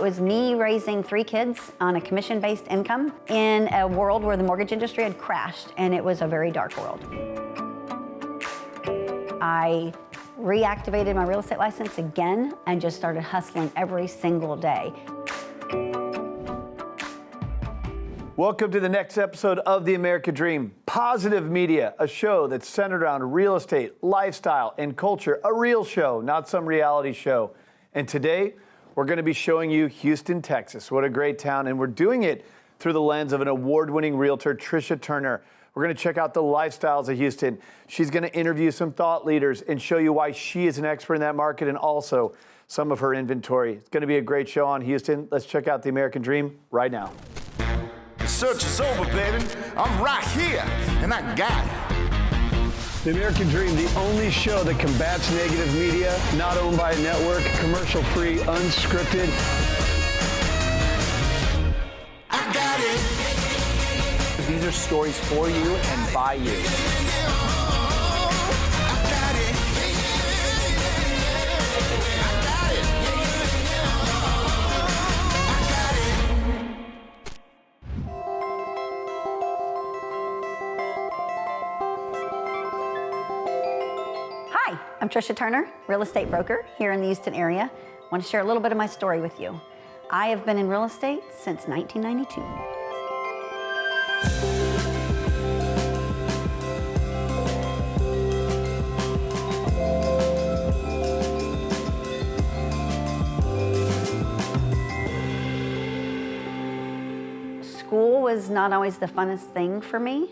was me raising 3 kids on a commission-based income in a world where the mortgage industry had crashed, and it was a very dark world. I reactivated my real estate license again and just started hustling every single day. Welcome to the next episode of The American Dream. Positive Media, a show that's centered around real estate, lifestyle, and culture. A real show, not some reality show. And today, we're going to be showing you Houston, Texas. What a great town. And we're doing it through the lens of an award-winning realtor, Tricia Turner. We're going to check out the lifestyles of Houston. She's going to interview some thought leaders and show you why she is an expert in that market and also some of her inventory. It's going to be a great show on Houston. Let's check out The American Dream right now. The search is over, baby. I'm right here, and I got it. The American Dream, the only show that combats negative media, not owned by a network, commercial-free, unscripted. I got it. These are stories for you and by you. Hi, I'm Tricia Turner, real estate broker here in the Houston area. I want to share a little bit of my story with you. I have been in real estate since 1992. School was not always the funnest thing for me.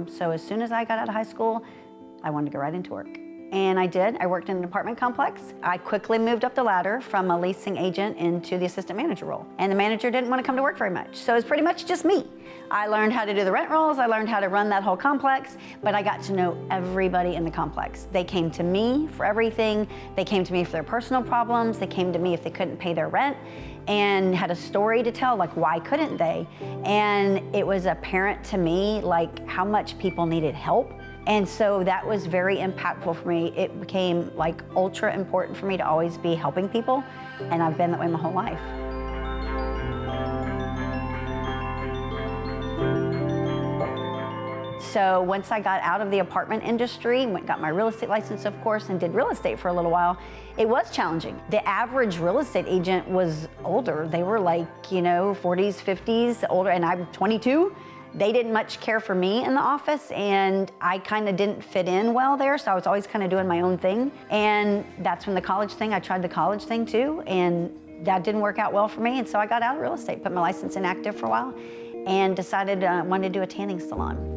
So as soon as I got out of high school, I wanted to go right into work. And I did. I worked in an apartment complex. I quickly moved up the ladder from a leasing agent into the assistant manager role. And the manager didn't want to come to work very much. So it was pretty much just me. I learned how to do the rent rolls. I learned how to run that whole complex, but I got to know everybody in the complex. They came to me for everything. They came to me for their personal problems. They came to me if they couldn't pay their rent and had a story to tell, like why couldn't they? And it was apparent to me like how much people needed help. And so that was very impactful for me. It became like ultra important for me to always be helping people, and I've been that way my whole life. So once I got out of the apartment industry, got my real estate license, of course, and did real estate for a little while, it was challenging. The average real estate agent was older. They were like, 40s, 50s, older, and I'm 22. They didn't much care for me in the office, and I kind of didn't fit in well there, so I was always kind of doing my own thing. And that's when I tried the college thing too, and that didn't work out well for me, and so I got out of real estate, put my license inactive for a while, and decided I wanted to do a tanning salon.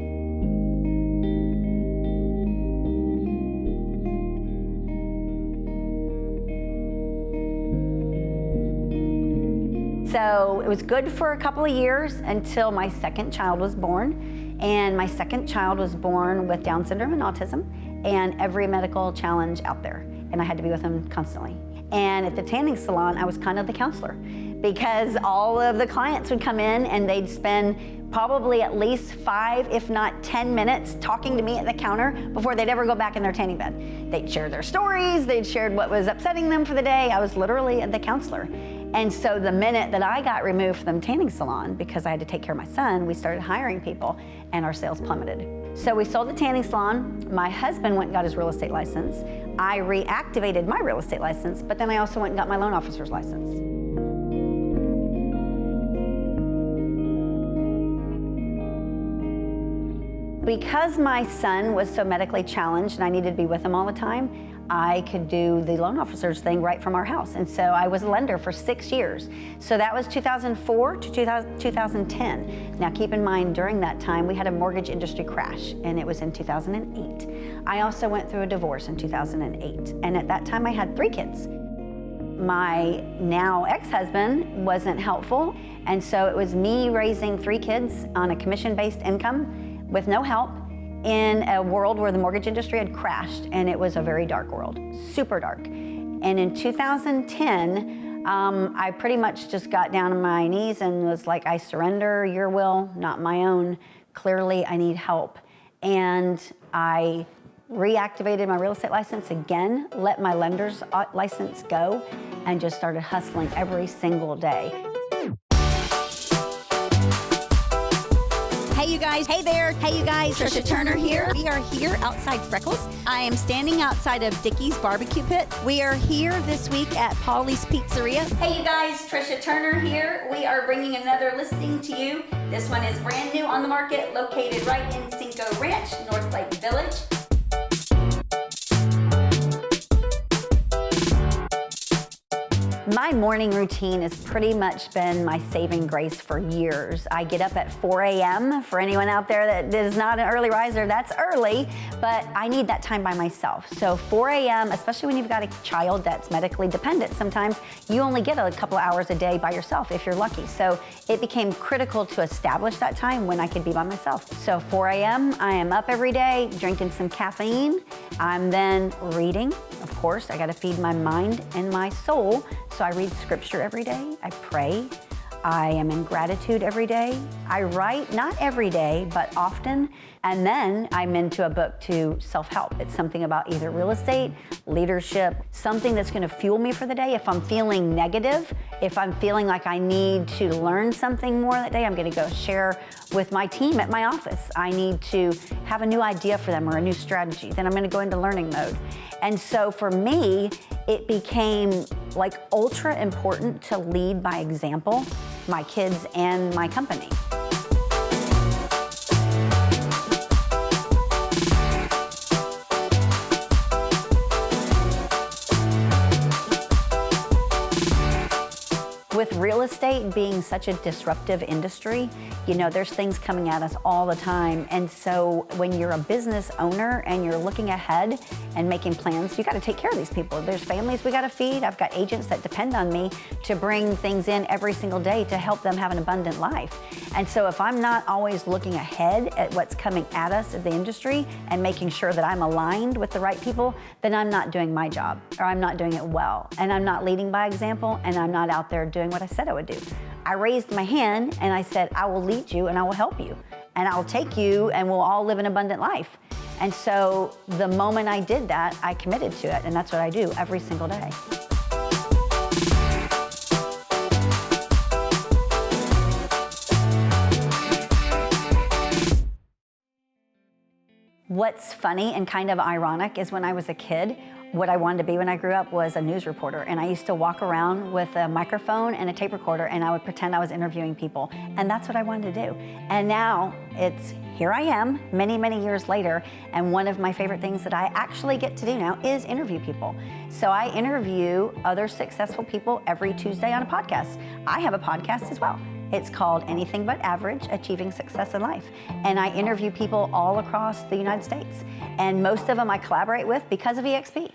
So it was good for a couple of years until my second child was born. And my second child was born with Down syndrome and autism and every medical challenge out there. And I had to be with him constantly. And at the tanning salon, I was kind of the counselor because all of the clients would come in and they'd spend probably at least 5, if not 10 minutes talking to me at the counter before they'd ever go back in their tanning bed. They'd share their stories, they'd share what was upsetting them for the day. I was literally the counselor. And so the minute that I got removed from the tanning salon because I had to take care of my son, we started hiring people and our sales plummeted. So we sold the tanning salon. My husband went and got his real estate license. I reactivated my real estate license, but then I also went and got my loan officer's license. Because my son was so medically challenged and I needed to be with him all the time, I could do the loan officer's thing right from our house. And so I was a lender for 6 years. So that was 2004 to 2010. Now keep in mind, during that time, we had a mortgage industry crash, and it was in 2008. I also went through a divorce in 2008. And at that time, I had 3 kids. My now ex-husband wasn't helpful. And so it was me raising 3 kids on a commission-based income with no help, in a world where the mortgage industry had crashed, and it was a very dark world, super dark. And in 2010, I pretty much just got down on my knees and was like, I surrender your will, not my own. Clearly, I need help. And I reactivated my real estate license again, let my lender's license go, and just started hustling every single day. Hey you guys, hey there, hey you guys, Tricia Turner here. We are here outside Freckles. I am standing outside of Dickie's Barbecue Pit. We are here this week at Paulie's Pizzeria. Hey you guys, Tricia Turner here. We are bringing another listing to you. This one is brand new on the market, located right in Cinco Ranch, North Lake Village. My morning routine has pretty much been my saving grace for years. I get up at 4 a.m. For anyone out there that is not an early riser, that's early, but I need that time by myself. So 4 a.m., especially when you've got a child that's medically dependent, sometimes you only get a couple hours a day by yourself if you're lucky. So it became critical to establish that time when I could be by myself. So 4 a.m., I am up every day, drinking some caffeine. I'm then reading. Of course, I gotta feed my mind and my soul. So I read scripture every day, I pray, I am in gratitude every day. I write, not every day, but often. And then I'm into a book to self-help. It's something about either real estate, leadership, something that's gonna fuel me for the day. If I'm feeling negative, if I'm feeling like I need to learn something more that day, I'm gonna go share with my team at my office. I need to have a new idea for them or a new strategy. Then I'm gonna go into learning mode. And so for me, it became like ultra important to lead by example, my kids and my company. With real estate being such a disruptive industry, you know, there's things coming at us all the time. And so when you're a business owner and you're looking ahead and making plans, you got to take care of these people. There's families we got to feed. I've got agents that depend on me to bring things in every single day to help them have an abundant life. And so if I'm not always looking ahead at what's coming at us in the industry and making sure that I'm aligned with the right people, then I'm not doing my job, or I'm not doing it well. And I'm not leading by example, and I'm not out there doing what I said I would do. I raised my hand and I said, I will lead you and I will help you. And I'll take you and we'll all live an abundant life. And so the moment I did that, I committed to it. And that's what I do every single day. What's funny and kind of ironic is when I was a kid, what I wanted to be when I grew up was a news reporter. And I used to walk around with a microphone and a tape recorder and I would pretend I was interviewing people. And that's what I wanted to do. And now here I am, many, many years later. And one of my favorite things that I actually get to do now is interview people. So I interview other successful people every Tuesday on a podcast. I have a podcast as well. It's called Anything But Average, Achieving Success in Life. And I interview people all across the United States. And most of them I collaborate with because of EXP.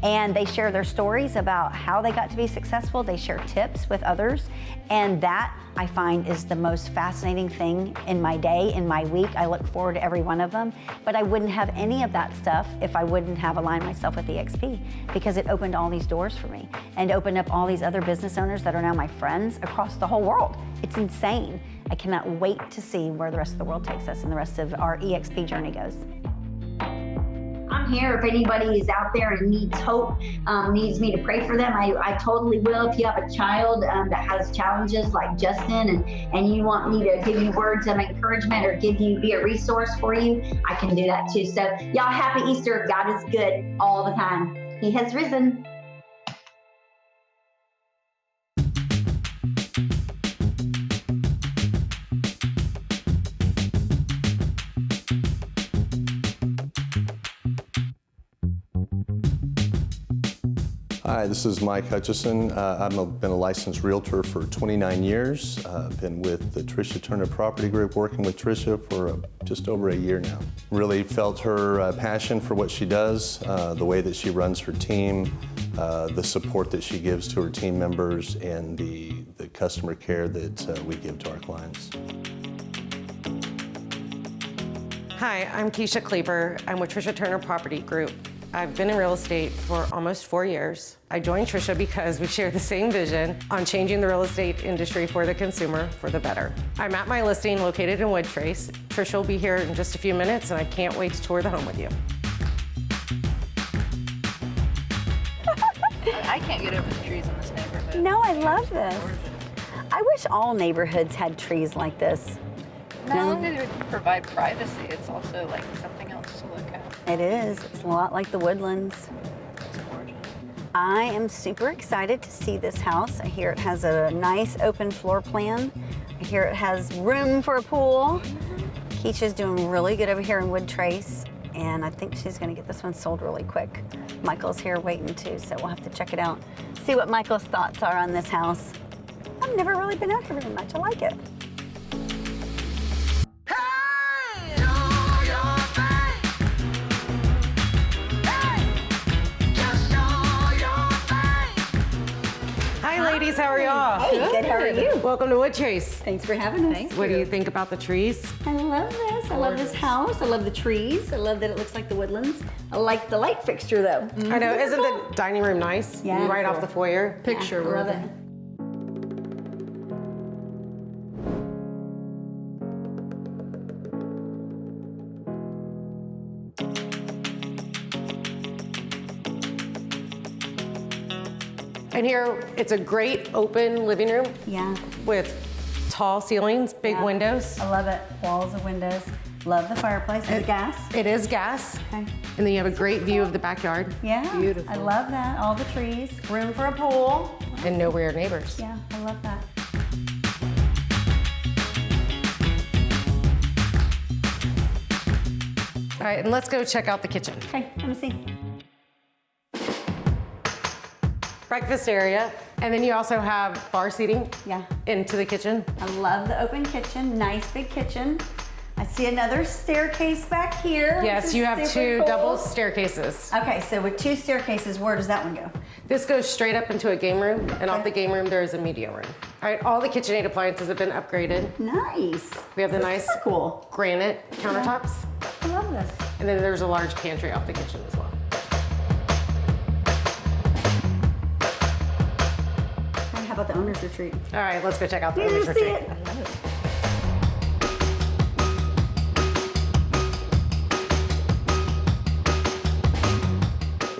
And they share their stories about how they got to be successful. They share tips with others. And that, I find, is the most fascinating thing in my day, in my week. I look forward to every one of them. But I wouldn't have any of that stuff if I wouldn't have aligned myself with EXP, because it opened all these doors for me and opened up all these other business owners that are now my friends across the whole world. It's insane. I cannot wait to see where the rest of the world takes us and the rest of our EXP journey goes. I'm here if anybody is out there and needs hope, needs me to pray for them. I totally will. If you have a child that has challenges like Justin and you want me to give you words of encouragement or be a resource for you, I can do that too. So y'all, happy Easter. God is good all the time. He has risen. Hi, this is Mike Hutchison. I've been a licensed realtor for 29 years. I've been with the Tricia Turner Property Group, working with Tricia for just over a year now. Really felt her passion for what she does, the way that she runs her team, the support that she gives to her team members, and the customer care that we give to our clients. Hi, I'm Keisha Kleber. I'm with Tricia Turner Property Group. I've been in real estate for almost 4 years. I joined Tricia because we share the same vision on changing the real estate industry for the consumer for the better. I'm at my listing located in Woodtrace. Tricia will be here in just a few minutes and I can't wait to tour the home with you. I can't get over the trees in this neighborhood. No, I love this. I wish all neighborhoods had trees like this. Not only do it provide privacy, it's also like something else to look at. It is. It's a lot like the Woodlands. It's gorgeous. I am super excited to see this house. I hear it has a nice open floor plan. I hear it has room for a pool. Keisha's doing really good over here in Wood Trace, and I think she's gonna get this one sold really quick. Michael's here waiting too, so we'll have to check it out. See what Michael's thoughts are on this house. I've never really been out here very much. I like it. Hi, ladies. How are y'all? Hey, good. How are you? Welcome to Wood Trace. Thanks for having us. What do you think about the trees? I love this. I love this house. I love the trees. I love that it looks like the Woodlands. I like the light fixture though. I know. Isn't the dining room nice? Yeah. Right off the foyer. Picture I love worthy. it. And here, it's a great open living room Yeah. with tall ceilings, big Yeah. windows. I love it. Walls and windows. Love the fireplace. Is it gas? It is gas. Okay. And then you have a great view of the backyard Yeah. Beautiful. I love that. All the trees. Room for a pool. and no rear neighbors. Yeah, I love that. All right, and let's go check out the kitchen. Okay, let me see. Breakfast area, and then you also have bar seating Yeah. into the kitchen. I love the open kitchen. Nice big kitchen. I see another staircase back here. which Yes, is you have super two cool. double staircases. Okay, so with two staircases, where does that one go? This goes straight up into a game room, and off the game room there is a media room. All right, all the KitchenAid appliances have been upgraded. Nice. We have the nice Super cool. granite countertops, I love this. and then there's a large pantry off the kitchen as well. And how about the owner's retreat? All right, let's go check out the You owner's see retreat. it?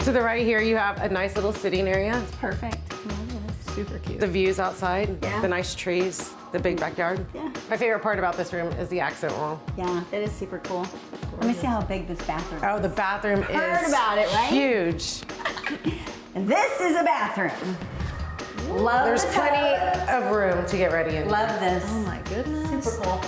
To the right here, you have a nice little sitting area. Perfect. I love this. Super cute. The views outside, Yeah. the nice trees, the big backyard. Yeah. My favorite part about this room is the accent wall. Yeah, that is super cool. Let me see how big this bathroom is. Oh, the bathroom Heard is about it, right? huge. This is a bathroom. Love There's the plenty tub. of room to get ready in. Love this. Oh my goodness. Super cool.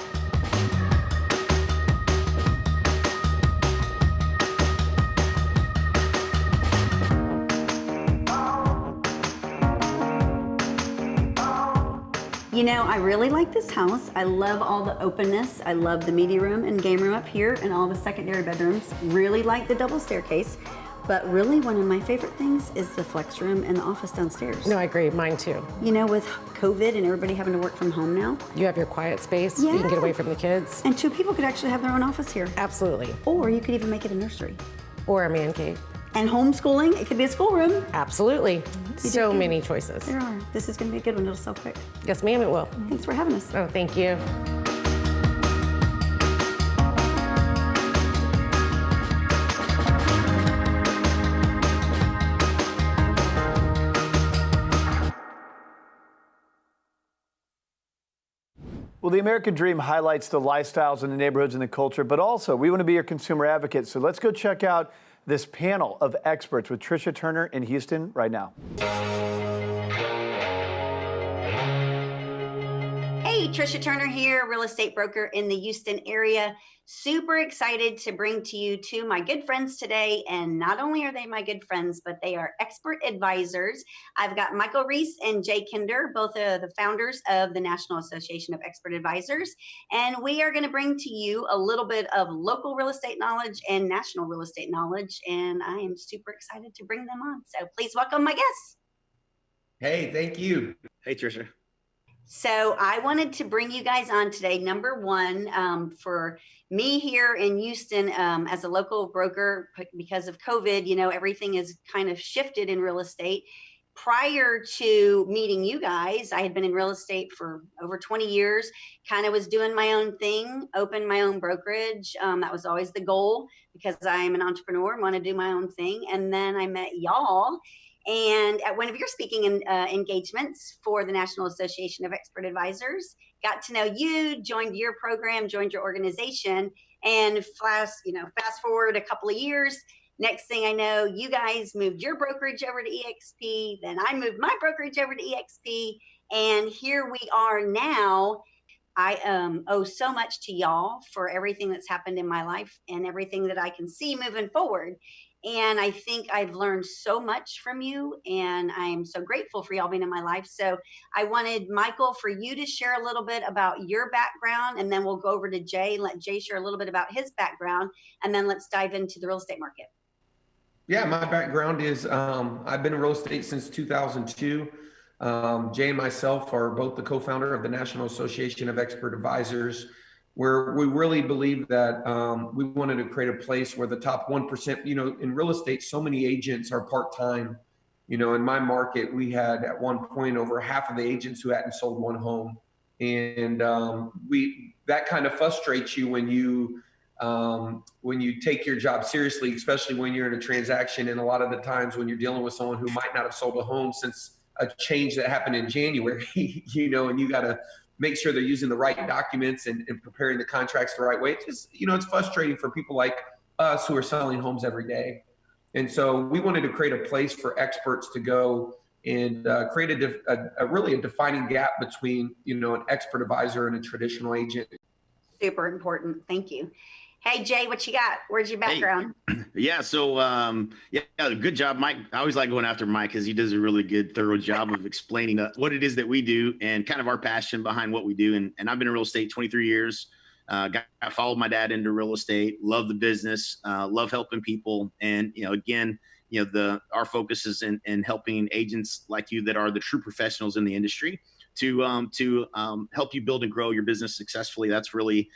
You know, I really like this house. I love all the openness. I love the media room and game room up here and all the secondary bedrooms. Really like the double staircase. But really one of my favorite things is the flex room and the office downstairs. No, I agree. Mine too. You know, with COVID and everybody having to work from home now, You have your quiet space. You can Yeah. get away from the kids. and two people could actually have their own office here. Absolutely. Or you could even make it a nursery. Or a man cave. And homeschooling, it could be a schoolroom. Absolutely. So good. many choices. There are. This is gonna be a good one, it'll sell quick. Yes, ma'am, it will. Thanks for having us. Oh, thank you. Well, the American Dream highlights the lifestyles and the neighborhoods and the culture, but also we want to be your consumer advocate. So let's go check out this panel of experts with Tricia Turner in Houston right now. Hey, Tricia Turner here, real estate broker in the Houston area. Super excited to bring to you two my good friends today. And not only are they my good friends, but they are expert advisors. I've got Michael Reese and Jay Kinder, both of the founders of the National Association of Expert Advisors. And we are going to bring to you a little bit of local real estate knowledge and national real estate knowledge. And I am super excited to bring them on. So please welcome my guests. Hey, thank you. Hey, Tricia. So I wanted to bring you guys on today. Number one, for me here in Houston, as a local broker, because of COVID, you know, everything is kind of shifted in real estate. Prior to meeting you guys, I had been in real estate for over 20 years, kind of was doing my own thing, opened my own brokerage. That was always the goal because I'm an entrepreneur and want to do my own thing. And then I met y'all. and at one of your speaking engagements for the National Association of Expert Advisors. Got to know you, joined your program, joined your organization, and fast forward a couple of years. Next thing I know, you guys moved your brokerage over to EXP. Then I moved my brokerage over to EXP, and here we are now. I owe so much to y'all for everything that's happened in my life and everything that I can see moving forward. And I think I've learned so much from you, and I'm so grateful for y'all being in my life. So I wanted, Michael, for you to share a little bit about your background, and then we'll go over to Jay and let Jay share a little bit about his background, and then let's dive into the real estate market. Yeah, my background is I've been in real estate since 2002. Jay and myself are both the co-founder of the National Association of Expert Advisors, where we really believe that we wanted to create a place where the top 1%, in real estate, so many agents are part-time. In my market, we had at one point over half of the agents who hadn't sold one home. And that kind of frustrates you when you take your job seriously, especially when you're in a transaction. And a lot of the times when you're dealing with someone who might not have sold a home since a change that happened in January, and you got to make sure they're using the right documents and preparing the contracts the right way. It's just, it's frustrating for people like us who are selling homes every day. And so we wanted to create a place for experts to go and create a really defining gap between, an expert advisor and a traditional agent. Super important. Thank you. Hey, Jay, what you got? Where's your background? Hey. Yeah. So, good job, Mike. I always like going after Mike because he does a really good, thorough job of explaining what it is that we do and kind of our passion behind what we do. And I've been in real estate 23 years. Followed my dad into real estate, love the business, love helping people. And, our focus is in helping agents like you that are the true professionals in the industry to help you build and grow your business successfully. That's really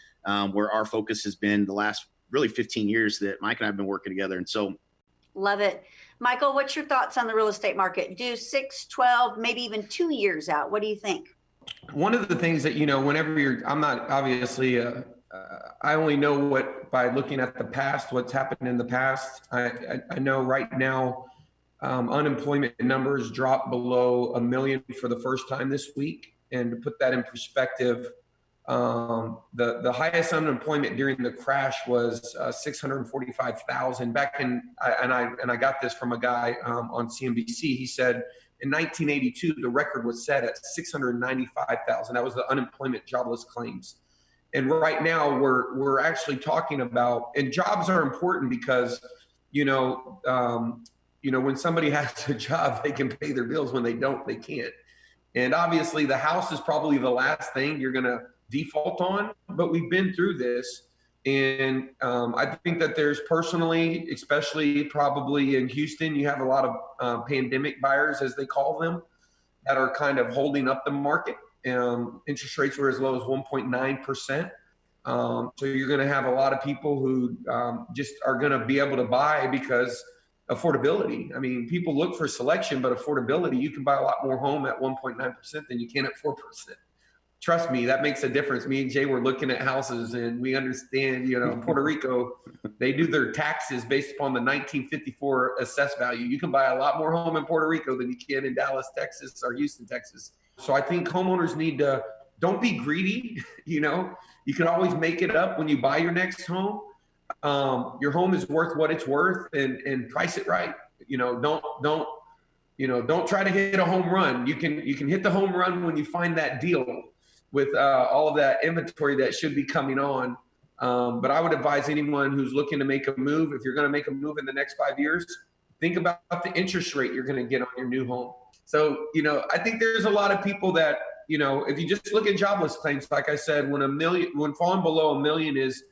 where our focus has been the last really 15 years that Mike and I have been working together. And so. Love it. Michael, what's your thoughts on the real estate market? Do 6, 12, maybe even 2 years out. What do you think? One of the things that, whenever I'm not obviously, I only know by looking at the past, what's happened in the past. I know right now, unemployment numbers dropped below 1 million for the first time this week. And to put that in perspective, the highest unemployment during the crash was 645,000 back in, and I got this from a guy on CNBC. He said in 1982, the record was set at 695,000. That was the unemployment jobless claims. And right now we're actually talking about, and jobs are important because, when somebody has a job, they can pay their bills. When they don't, they can't. And obviously the house is probably the last thing you're going to default on, but we've been through this. And I think that there's personally, especially probably in Houston, you have a lot of pandemic buyers, as they call them, that are kind of holding up the market. Interest rates were as low as 1.9%. So you're going to have a lot of people who just are going to be able to buy because affordability. I mean, people look for selection, but affordability, you can buy a lot more home at 1.9% than you can at 4%. Trust me, that makes a difference. Me and Jay were looking at houses, and we understand, in Puerto Rico, they do their taxes based upon the 1954 assessed value. You can buy a lot more home in Puerto Rico than you can in Dallas, Texas, or Houston, Texas. So I think homeowners need to, don't be greedy. You can always make it up when you buy your next home. Your home is worth what it's worth, and price it right. Don't try to hit a home run. You can hit the home run when you find that deal with all of that inventory that should be coming on. But I would advise anyone who's looking to make a move, if you're going to make a move in the next 5 years, think about the interest rate you're going to get on your new home. So, I think there's a lot of people that, if you just look at jobless claims, like I said, when falling below 1 million is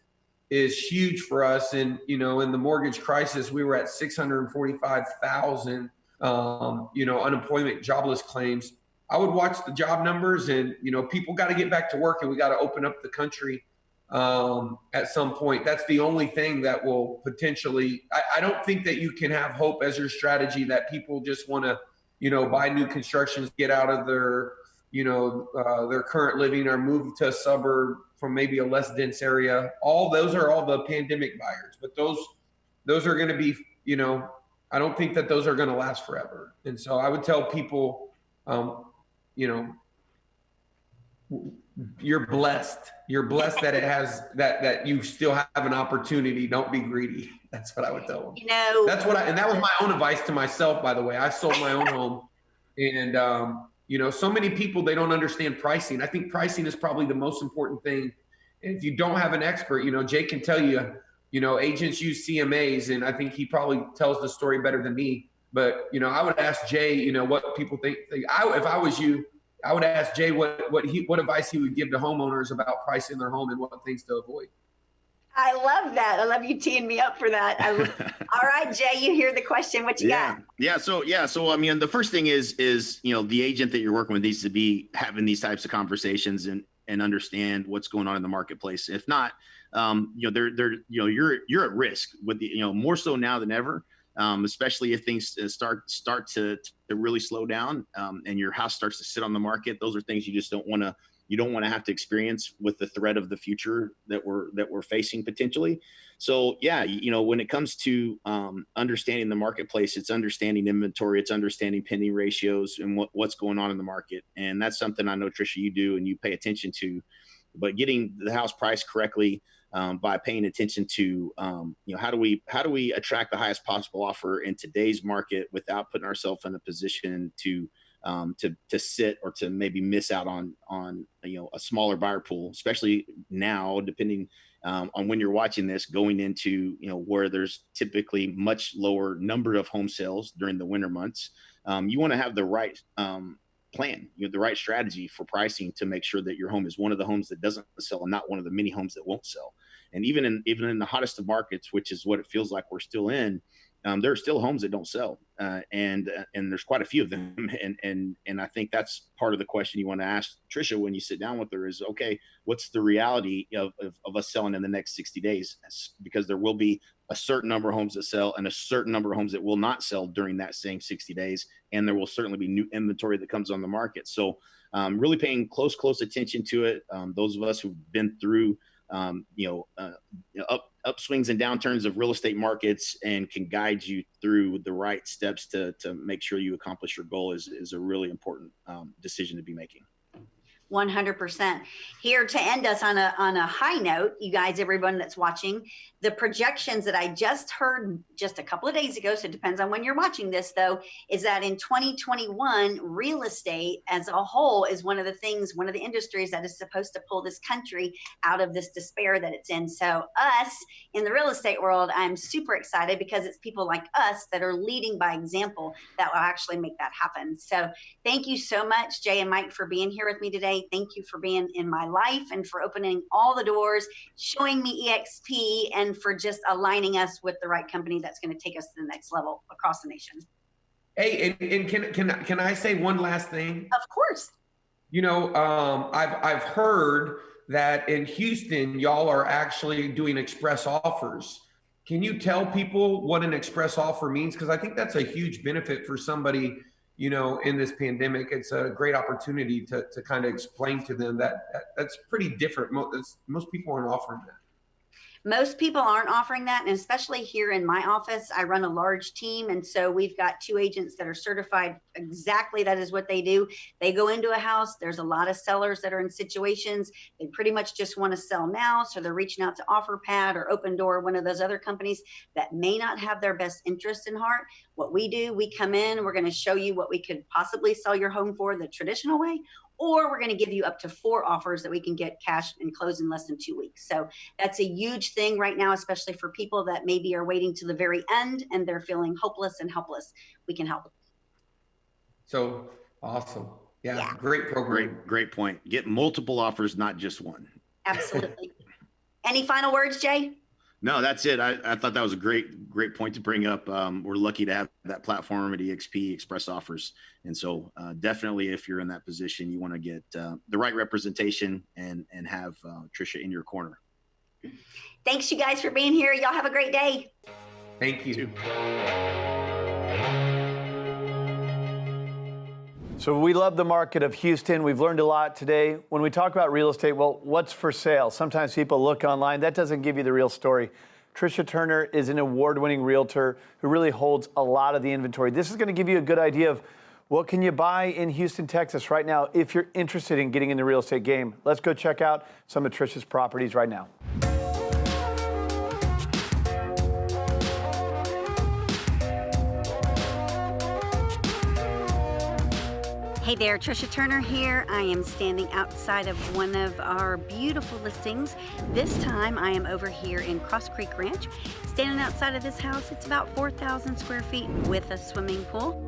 huge for us. And, in the mortgage crisis, we were at 645,000, unemployment jobless claims. I would watch the job numbers, and, people got to get back to work, and we got to open up the country at some point. That's the only thing that will potentially, I don't think that you can have hope as your strategy that people just want to, buy new constructions, get out of their current living, or move to a suburb from maybe a less dense area. All those are all the pandemic buyers, but those are going to be, I don't think that those are going to last forever. And so I would tell people, you know, you're blessed. You're blessed that it has that you still have an opportunity. Don't be greedy. That's what I would tell them. You know, And that was my own advice to myself, by the way. I sold my own home, and you know, so many people, they don't understand pricing. I think pricing is probably the most important thing. And if you don't have an expert, you know, Jay can tell you, you know, agents use CMAs, and I think he probably tells the story better than me. But you know, I would ask Jay, you know, what people think. If I was you, I would ask Jay what advice he would give to homeowners about pricing their home and what things to avoid. I love that. I love you teeing me up for that. All right, Jay, you hear the question. What you got? So I mean, the first thing is you know, the agent that you're working with needs to be having these types of conversations and understand what's going on in the marketplace. If not, you know, you know, you're at risk with the, you know, more so now than ever. Especially if things start to really slow down, and your house starts to sit on the market. Those are things you just don't want to have to experience with the threat of the future that we're facing potentially. So yeah, you know, when it comes to understanding the marketplace, it's understanding inventory, it's understanding pending ratios and what's going on in the market. And that's something I know, Tricia, you do and you pay attention to. But getting the house priced correctly, by paying attention to, you know, how do we attract the highest possible offer in today's market without putting ourselves in a position to sit or to maybe miss out on you know, a smaller buyer pool, especially now, depending on when you're watching this, going into, you know, where there's typically much lower number of home sales during the winter months. You want to have the right plan, you know, the right strategy for pricing to make sure that your home is one of the homes that doesn't sell and not one of the many homes that won't sell. And even in the hottest of markets, which is what it feels like we're still in, there are still homes that don't sell, and there's quite a few of them. And I think that's part of the question you want to ask Tricia when you sit down with her is, okay, what's the reality of us selling in the next 60 days? Because there will be a certain number of homes that sell and a certain number of homes that will not sell during that same 60 days. And there will certainly be new inventory that comes on the market. So really paying close attention to it. Those of us who've been through you know, upswings and downturns of real estate markets and can guide you through the right steps to make sure you accomplish your goal is a really important decision to be making. 100%. Here to end us on a high note, you guys, everyone that's watching, the projections that I just heard just a couple of days ago, so it depends on when you're watching this though, is that in 2021, real estate as a whole is one of the industries that is supposed to pull this country out of this despair that it's in. So us in the real estate world, I'm super excited because it's people like us that are leading by example that will actually make that happen. So thank you so much, Jay and Mike, for being here with me today. Thank you for being in my life and for opening all the doors, showing me EXP, and for just aligning us with the right company that's going to take us to the next level across the nation. Hey, and can I say one last thing? Of course. You know, I've heard that in Houston, y'all are actually doing express offers. Can you tell people what an express offer means? Because I think that's a huge benefit for somebody, you know, in this pandemic. It's a great opportunity to kind of explain to them that's pretty different. Most people aren't offering that. Most people aren't offering that, and especially here in my office, I run a large team, and so we've got 2 agents that are certified exactly that is what they do. They go into a house. There's a lot of sellers that are in situations they pretty much just want to sell now, so they're reaching out to OfferPad or Open Door, one of those other companies that may not have their best interest in heart. What we do, we come in, we're going to show you what we could possibly sell your home for the traditional way, or we're going to give you up to 4 offers that we can get cash and close in less than 2 weeks. So that's a huge thing right now, especially for people that maybe are waiting to the very end and they're feeling hopeless and helpless. We can help. So awesome. Yeah. Great program. Great point. Get multiple offers, not just one. Absolutely. Any final words, Jay? No, that's it. I thought that was a great point to bring up. We're lucky to have that platform at EXP, Express Offers. And so definitely if you're in that position, you want to get the right representation and have Tricia in your corner. Thanks you guys for being here. Y'all have a great day. Thank you. So we love the market of Houston. We've learned a lot today. When we talk about real estate, well, what's for sale? Sometimes people look online. That doesn't give you the real story. Tricia Turner is an award-winning realtor who really holds a lot of the inventory. This is going to give you a good idea of what can you buy in Houston, Texas right now if you're interested in getting in the real estate game. Let's go check out some of Tricia's properties right now. Hey there, Tricia Turner here. I am standing outside of one of our beautiful listings. This time I am over here in Cross Creek Ranch. Standing outside of this house, it's about 4,000 square feet with a swimming pool.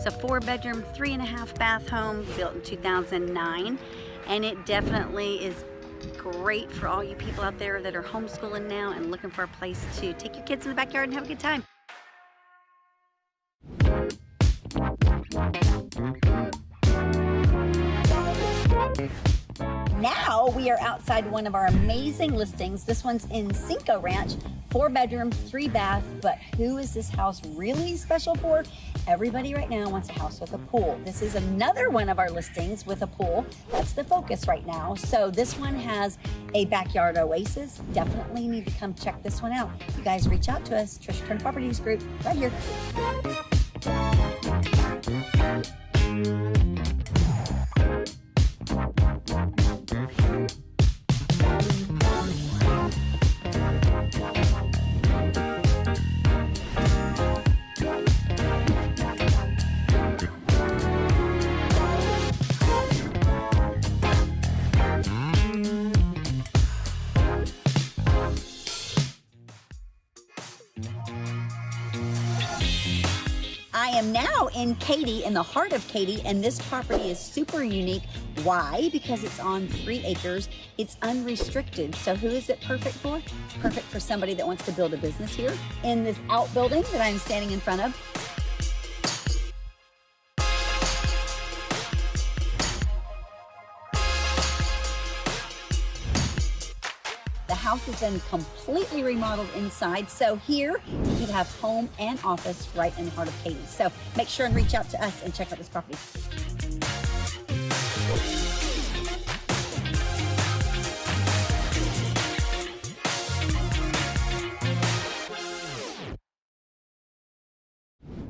It's a 4-bedroom, 3.5 bath home built in 2009, and it definitely is great for all you people out there that are homeschooling now and looking for a place to take your kids in the backyard and have a good time. Now we are outside one of our amazing listings. This one's in Cinco Ranch, 4-bedroom, 3-bath, but who is this house really special for? Everybody right now wants a house with a pool. This is another one of our listings with a pool. That's the focus right now. So this one has a backyard oasis. Definitely need to come check this one out. You guys reach out to us, Tricia Turner Properties Group, right here. I am now in Katy, in the heart of Katy, and this property is super unique. Why? Because it's on 3 acres. It's unrestricted. So who is it perfect for? Perfect for somebody that wants to build a business here. In this outbuilding that I'm standing in front of, the house has been completely remodeled inside. So here you could have home and office right in the heart of Katy. So make sure and reach out to us and check out this property.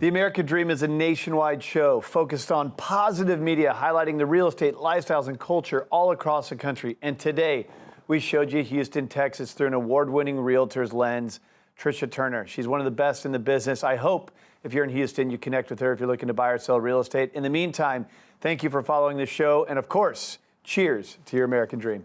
The American Dream is a nationwide show focused on positive media, highlighting the real estate, lifestyles, and culture all across the country. And today, we showed you Houston, Texas through an award-winning realtor's lens, Tricia Turner. She's one of the best in the business. I hope if you're in Houston, you connect with her if you're looking to buy or sell real estate. In the meantime, thank you for following the show. And of course, cheers to your American Dream.